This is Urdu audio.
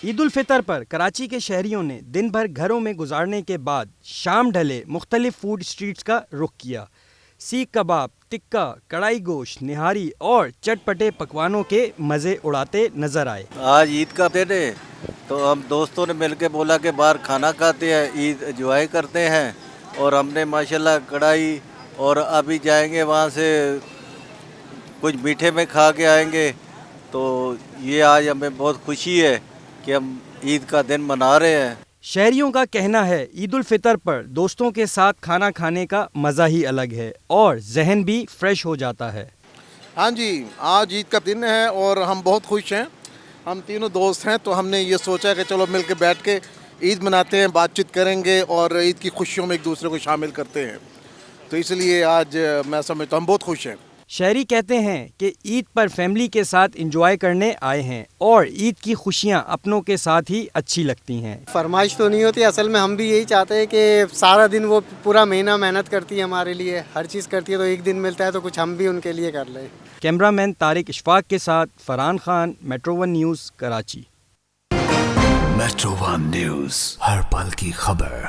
عید الفطر پر کراچی کے شہریوں نے دن بھر گھروں میں گزارنے کے بعد شام ڈھلے مختلف فوڈ اسٹریٹس کا رخ کیا۔ سیخ کباب، ٹکا، کڑھائی گوشت، نہاری اور چٹپٹے پکوانوں کے مزے اڑاتے نظر آئے۔ آج عید کا دن ہے تو ہم دوستوں نے مل کے بولا کہ باہر کھانا کھاتے ہیں، عید انجوائے کرتے ہیں، اور ہم نے ماشاءاللہ کڑھائی، اور ابھی جائیں گے وہاں سے کچھ میٹھے میں کھا کے آئیں گے۔ تو یہ آج ہمیں بہت خوشی ہے کہ ہم عید کا دن منا رہے ہیں۔ شہریوں کا کہنا ہے عید الفطر پر دوستوں کے ساتھ کھانا کھانے کا مزہ ہی الگ ہے اور ذہن بھی فریش ہو جاتا ہے۔ ہاں جی، آج عید کا دن ہے اور ہم بہت خوش ہیں۔ ہم تینوں دوست ہیں تو ہم نے یہ سوچا کہ چلو مل کے بیٹھ کے عید مناتے ہیں، بات چیت کریں گے اور عید کی خوشیوں میں ایک دوسرے کو شامل کرتے ہیں، تو اس لیے آج میں سمجھتا ہوں ہم بہت خوش ہیں۔ شہری کہتے ہیں کہ عید پر فیملی کے ساتھ انجوائے کرنے آئے ہیں اور عید کی خوشیاں اپنوں کے ساتھ ہی اچھی لگتی ہیں۔ فرمائش تو نہیں ہوتی، اصل میں ہم بھی یہی چاہتے ہیں کہ سارا دن وہ پورا مہینہ محنت کرتی ہے ہمارے لیے، ہر چیز کرتی ہے، تو ایک دن ملتا ہے تو کچھ ہم بھی ان کے لیے کر لیں۔ کیمرہ مین طارق اشفاق کے ساتھ Farhan Khan, Metro One News, Karachi. Metro One News, ہر پل کی خبر۔